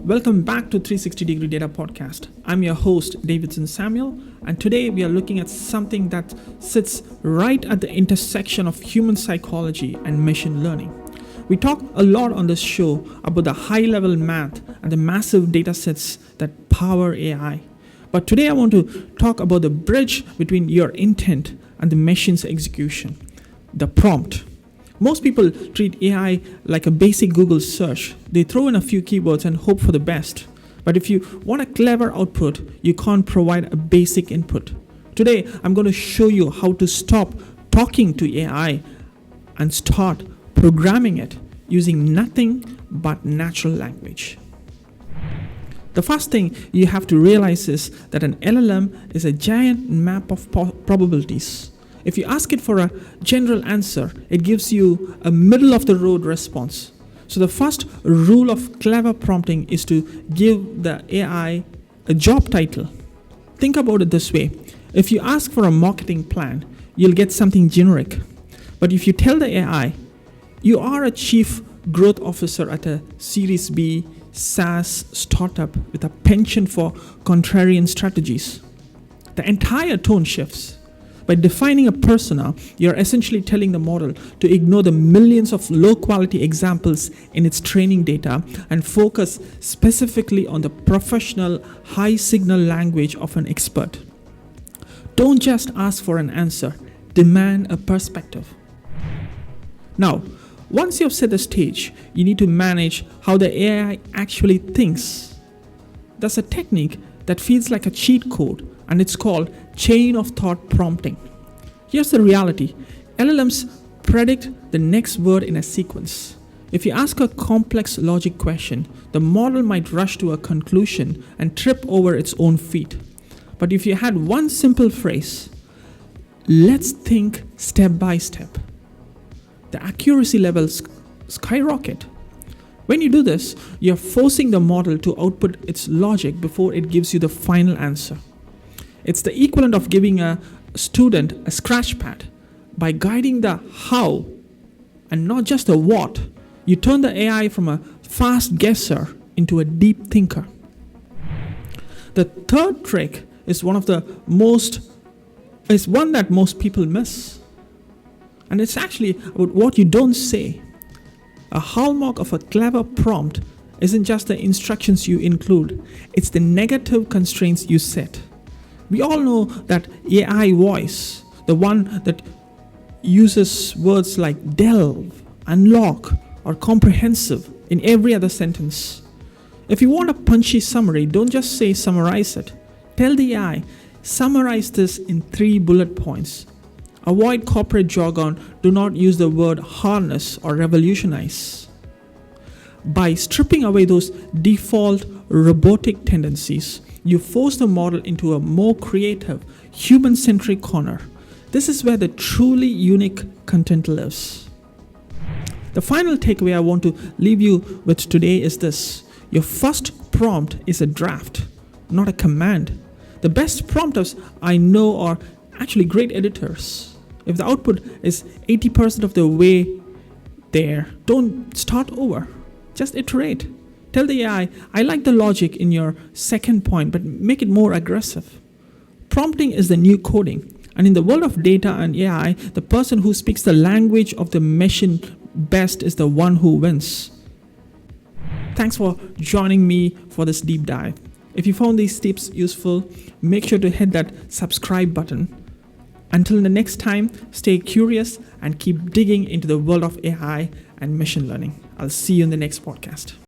Welcome back to 360 Degree Data Podcast. I'm your host, Davidson Samuel, and today we are looking at something that sits right at the intersection of human psychology and machine learning. We talk a lot on this show about the high-level math and the massive data sets that power AI. But today I want to talk about the bridge between your intent and the machine's execution, the prompt. Most people treat AI like a basic Google search. They throw in a few keywords and hope for the best. But if you want a clever output, you can't provide a basic input. Today, I'm going to show you how to stop talking to AI and start programming it using nothing but natural language. The first thing you have to realize is that an LLM is a giant map of probabilities. If you ask it for a general answer, it gives you a middle-of-the-road response. So the first rule of clever prompting is to give the AI a job title. Think about it this way. If you ask for a marketing plan, you'll get something generic. But if you tell the AI, you are a chief growth officer at a Series B SaaS startup with a penchant for contrarian strategies, the entire tone shifts. By defining a persona, you're essentially telling the model to ignore the millions of low-quality examples in its training data and focus specifically on the professional, high-signal language of an expert. Don't just ask for an answer, demand a perspective. Now, once you've set the stage, you need to manage how the AI actually thinks. There's a technique that feels like a cheat code, and it's called chain of thought prompting. Here's the reality. LLMs predict the next word in a sequence. If you ask a complex logic question, the model might rush to a conclusion and trip over its own feet. But if you had one simple phrase, let's think step by step, the accuracy levels skyrocket. When you do this, you're forcing the model to output its logic before it gives you the final answer. It's the equivalent of giving a student a scratch pad. By guiding the how and not just the what, you turn the AI from a fast guesser into a deep thinker. The third trick is one that most people miss. And it's actually about what you don't say. A hallmark of a clever prompt isn't just the instructions you include, it's the negative constraints you set. We all know that AI voice, the one that uses words like delve, unlock, or comprehensive in every other sentence. If you want a punchy summary, don't just say summarize it. Tell the AI, summarize this in 3 bullet points. Avoid corporate jargon. Do not use the word harness or revolutionize. By stripping away those default robotic tendencies, you force the model into a more creative, human-centric corner. This is where the truly unique content lives. The final takeaway I want to leave you with today is this. Your first prompt is a draft, not a command. The best prompters I know are actually great editors. If the output is 80% of the way there, don't start over. Just iterate. Tell the AI, I like the logic in your second point, but make it more aggressive. Prompting is the new coding. And in the world of data and AI, the person who speaks the language of the machine best is the one who wins. Thanks for joining me for this deep dive. If you found these tips useful, make sure to hit that subscribe button. Until the next time, stay curious and keep digging into the world of AI and machine learning. I'll see you in the next podcast.